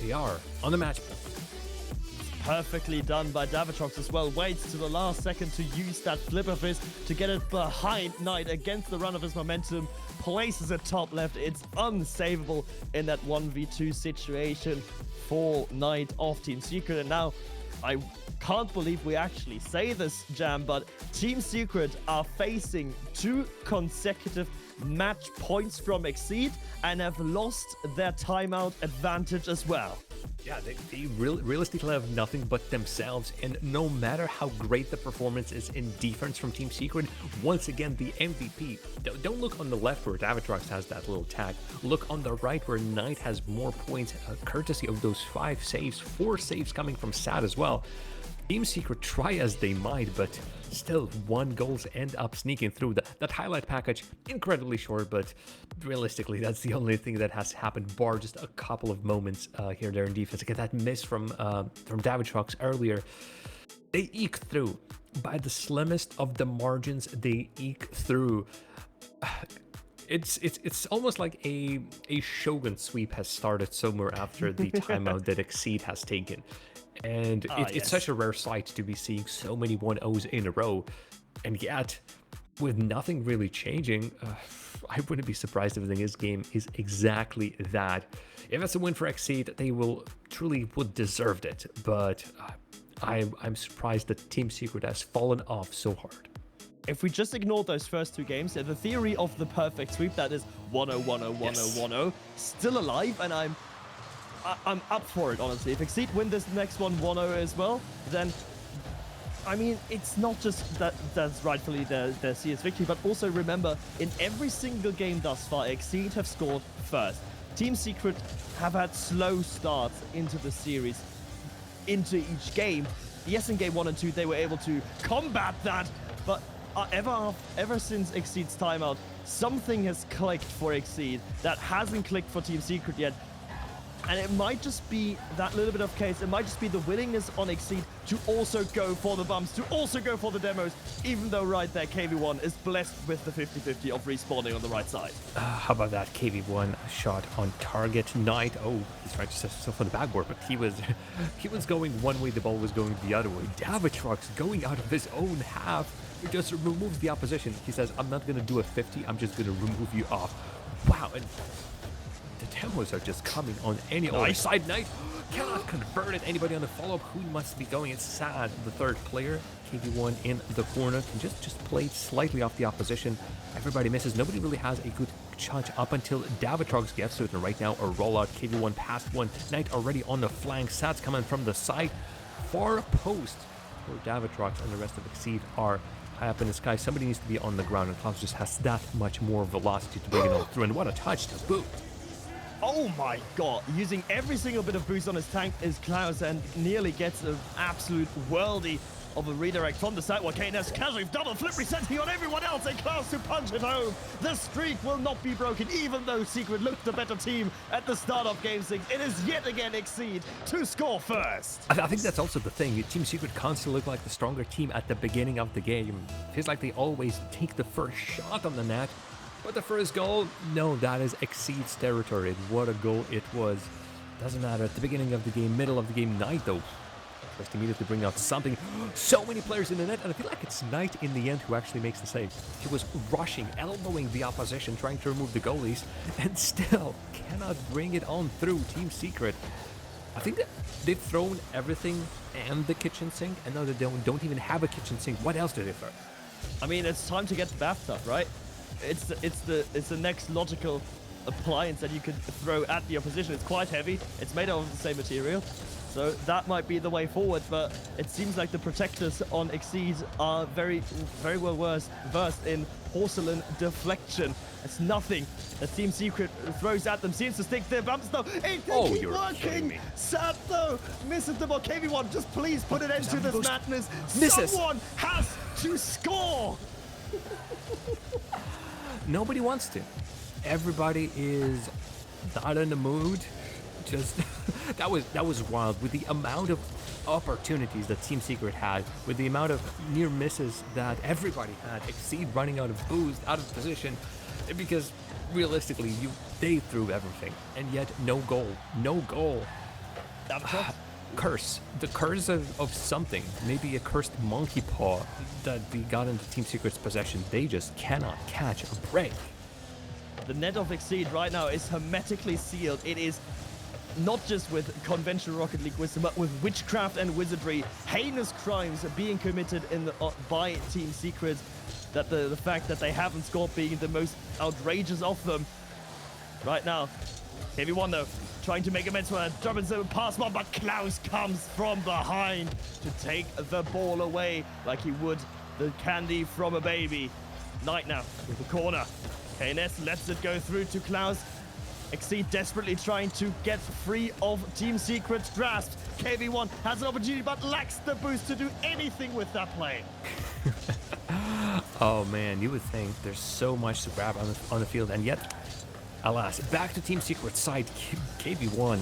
They are on the match point. Perfectly done by Davitrox as well. Waits to the last second to use that flip of his to get it behind Knight against the run of his momentum. Places it top left. It's unsavable in that 1v2 situation for Knight of Team Secret. And now I can't believe we actually say this, Jam, but Team Secret are facing 2 consecutive match points from Exeed and have lost their timeout advantage as well. Yeah, they realistically have nothing but themselves, and no matter how great the performance is in defense from Team Secret, once again, the MVP, don't look on the left where Davitrox has that little tag. Look on the right where Knight has more points, courtesy of those 5 saves, 4 saves coming from Sad as well. Team Secret try as they might, but still 1 goals end up sneaking through. That highlight package, incredibly short, but realistically, that's the only thing that has happened, bar just a couple of moments here there in defense. Again, that miss from Davitrox earlier. They eke through. By the slimmest of the margins, they eke through. It's almost like a Shogun sweep has started somewhere after the timeout that Exeed has taken. And it's yes. such a rare sight to be seeing so many 1-0s in a row. And yet, with nothing really changing, I wouldn't be surprised if this game is exactly that. If it's a win for Exeed, they will truly would deserved it. But I'm surprised that Team Secret has fallen off so hard. If we just ignore those first two games, the theory of the perfect sweep, that is 1-0, 1-0, 1-0, 1-0, still alive, and I'm up for it, honestly. If Exeed win this next one 1-0 as well, then, I mean, it's not just that's rightfully their CS victory, but also remember, in every single game thus far, Exeed have scored first. Team Secret have had slow starts into the series, into each game. Yes, in game 1 and 2, they were able to combat that, but ever since Exeed's timeout, something has clicked for Exeed that hasn't clicked for Team Secret yet. And it might just be that little bit of case. It might just be the willingness on Exeed to also go for the bumps, to also go for the demos, even though right there, KV1 is blessed with the 50-50 of respawning on the right side. How about that KV1 shot on target? Knight, oh, he's trying to set himself on the backboard, but he was going one way, the ball was going the other way. Davitrox going out of his own half, just removes the opposition. He says, I'm not going to do a 50, I'm just going to remove you off. Wow, and the demos are just coming on any other side. Knight cannot convert it. Anybody on the follow-up? Who must be going? It's sad. The third player, KV1 in the corner, can just play slightly off the opposition. Everybody misses. Nobody really has a good shot up until Davitrox gets to it. And right now, a rollout. KV1 past one. Knight already on the flank. Sats coming from the side. Far post where Davitrox and the rest of Exeed are high up in the sky. Somebody needs to be on the ground, and Klaus just has that much more velocity to bring it all through. And what a touch to boot. Oh my god, using every single bit of boost on his tank is Klaus, and nearly gets an absolute worldie of a redirect from the side. Well, KNS casually double flip resetting on everyone else, and Klaus to punch it home. The streak will not be broken, even though Secret looked the better team at the start of Game 6. It is yet again Exeed to score first. I think that's also the thing. Team Secret constantly look like the stronger team at the beginning of the game. Feels like they always take the first shot on the net. But the first goal, no, that is Exeed's territory. What a goal it was. Doesn't matter. At the beginning of the game, middle of the game, Knight, though, just immediately bring out something. So many players in the net, and I feel like it's Knight in the end who actually makes the save. He was rushing, elbowing the opposition, trying to remove the goalies, and still cannot bring it on through Team Secret. I think that they've thrown everything and the kitchen sink, and now they don't even have a kitchen sink. What else do they throw? I mean, it's time to get the bathtub, right? It's the next logical appliance that you could throw at the opposition. It's quite heavy. It's made out of the same material, so that might be the way forward. But it seems like the protectors on Exeed are very well versed in porcelain deflection. It's nothing that Team Secret throws at them seems to stick their bumps though. It keep working. Sad though, misses the ball. KV1, just please put an end to this madness. Misses. Someone has to score. Nobody wants to. Everybody is not in the mood. Just that was wild with the amount of opportunities that Team Secret had, with the amount of near misses that everybody had. Exeed running out of boost, out of position, because realistically, they threw everything, and yet no goal. Curse. The curse of something. Maybe a cursed monkey paw that we got into Team Secret's possession. They just cannot catch a break. The net of Exeed right now is hermetically sealed. It is not just with conventional Rocket League wisdom, but with witchcraft and wizardry. Heinous crimes are being committed by Team Secret. That the fact that they haven't scored being the most outrageous of them. Right now, KV1 though, trying to make amends for a double pass one, but Klaus comes from behind to take the ball away like he would the candy from a baby. Knight now with the corner. KNS lets it go through to Klaus. Exeed desperately trying to get free of Team Secret's grasp. KV1 has an opportunity but lacks the boost to do anything with that play. Oh man, you would think there's so much to grab on the field, and yet, alas, back to Team Secret's side. KV1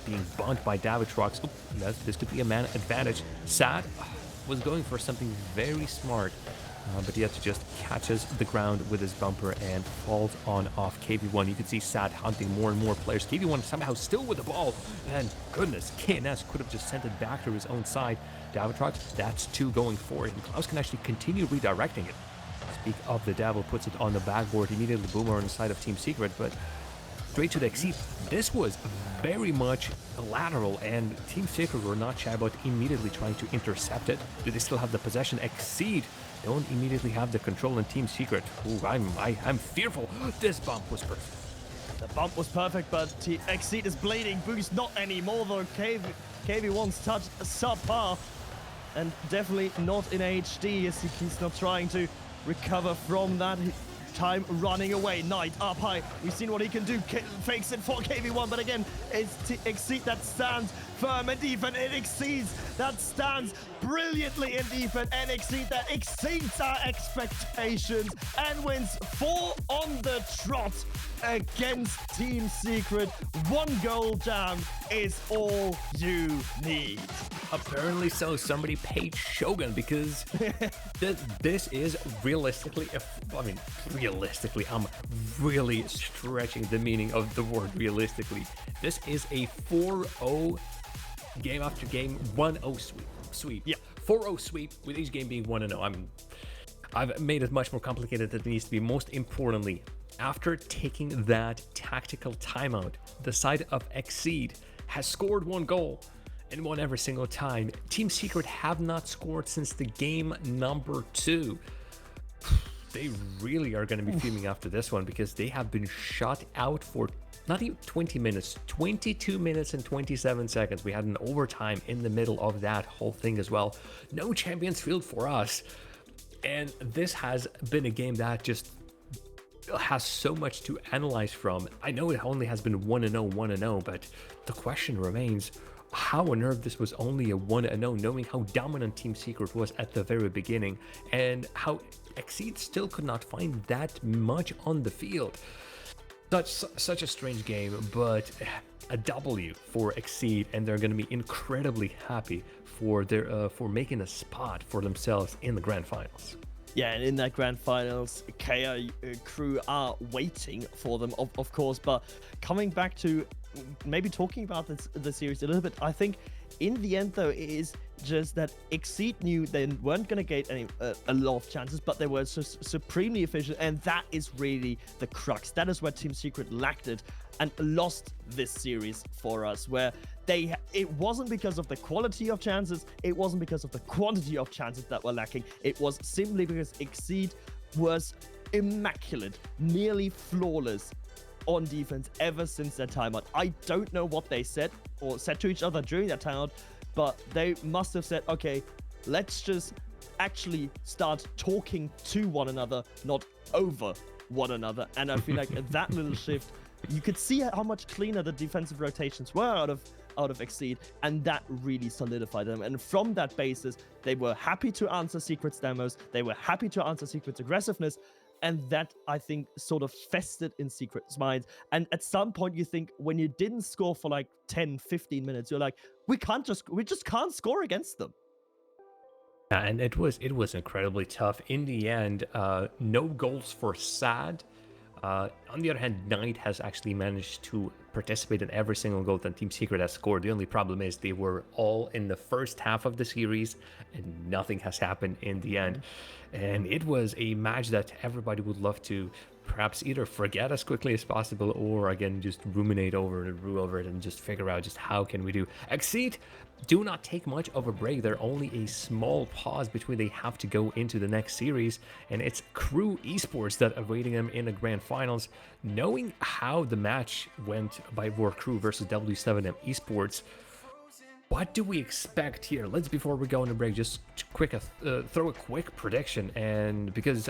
being bumped by Davitrox. This could be a man advantage. Sad was going for something very smart. but yet just catches the ground with his bumper and falls on off KV1. You can see Sad hunting more and more players. KV1 somehow still with the ball, and goodness, KNS could have just sent it back to his own side. Davitrox, that's 2 going forward, and Klaus can actually continue redirecting it. Speak of the Devil, puts it on the backboard, immediately Boomer on the side of Team Secret, but straight to the Exeed. This was very much lateral, and Team Secret were not shy about immediately trying to intercept it. Do they still have the possession? Exeed don't immediately have the control in Team Secret. Ooh, I'm fearful. This bump was perfect. The bump was perfect, but Exeed is bleeding. Boost not anymore, though. KV1's touch subpar, and definitely not in HD, as he's not trying to recover from that time running away. Knight up high. We've seen what he can do. Fakes it for KV1, but again, it's Exeed that stands firm in defense. It exceeds that stands brilliantly in defense, and Exeed that exceeds our expectations and wins 4 on the trot against Team Secret. 1 goal down is all you need. Apparently so. Somebody paid Shogun, because this is realistically, realistically, I'm really stretching the meaning of the word realistically. This is a 4-0 game after game 1-0 sweep. Yeah, 4-0 sweep with each game being 1-0. I've made it much more complicated than it needs to be. Most importantly, after taking that tactical timeout, the side of Exeed has scored 1 goal and won every single time. Team Secret have not scored since the game number 2. They really are going to be fuming after this one, because they have been shut out for not even 20 minutes, 22 minutes and 27 seconds. We had an overtime in the middle of that whole thing as well. No Champions Field for us. And this has been a game that just has so much to analyze from. I know it only has been 1-0, but the question remains, how on earth this was only a 1-0, knowing how dominant Team Secret was at the very beginning, and how Exeed still could not find that much on the field. Such a strange game, but a W for Exeed, and they're going to be incredibly happy for their for making a spot for themselves in the grand finals. Yeah, and in that grand finals, KO crew are waiting for them, of course. But coming back to maybe talking about the series a little bit, I think in the end, though, it is just that Exeed knew they weren't going to get a lot of chances, but they were supremely efficient, and that is really the crux. That is where Team Secret lacked it and lost this series for us, where it wasn't because of the quality of chances, it wasn't because of the quantity of chances that were lacking, it was simply because Exeed was immaculate, nearly flawless on defense ever since their timeout. I don't know what they said to each other during that timeout, but they must have said, okay, let's just actually start talking to one another, not over one another. And I feel like that little shift, you could see how much cleaner the defensive rotations were out of Exeed, and that really solidified them. And from that basis, they were happy to answer Secret's demos, they were happy to answer Secret's aggressiveness, and that, I think, sort of festered in Secret's minds. And at some point, you think, when you didn't score for like 10, 15 minutes, you're like, we just can't score against them. Yeah, and it was incredibly tough. In the end, no goals for Sad. On the other hand, Knight has actually managed to participate in every single goal that Team Secret has scored. The only problem is they were all in the first half of the series, and nothing has happened in the end. And it was a match that everybody would love to perhaps either forget as quickly as possible, or again just ruminate over it and rue over it and just figure out just how can we do. Exeed do not take much of a break. They're only a small pause between they have to go into the next series, and it's Crew Esports that awaiting them in the grand finals. Knowing how the match went by War Crew versus W7M Esports, what do we expect here? Before we go on a break, just throw a quick prediction. And because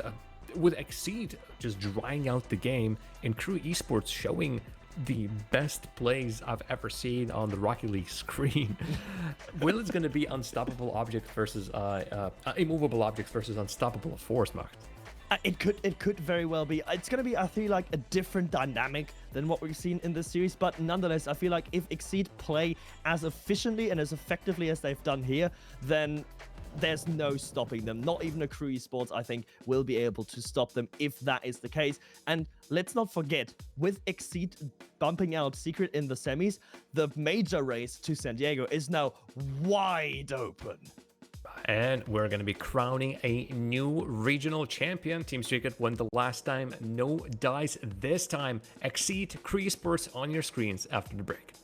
with Exeed just drying out the game and Crew Esports showing the best plays I've ever seen on the Rocket League screen, will it's going to be unstoppable objects versus immovable objects versus unstoppable force, Mark? It could very well be. It's going to be, I feel like, a different dynamic than what we've seen in this series. But nonetheless, I feel like if Exeed play as efficiently and as effectively as they've done here, then there's no stopping them. Not even a Crew Esports, I think, will be able to stop them if that is the case. And let's not forget, with Exeed bumping out Secret in the semis, the major race to San Diego is now wide open. And we're going to be crowning a new regional champion. Team Secret won the last time. No dice this time. Exeed, Crew Esports on your screens after the break.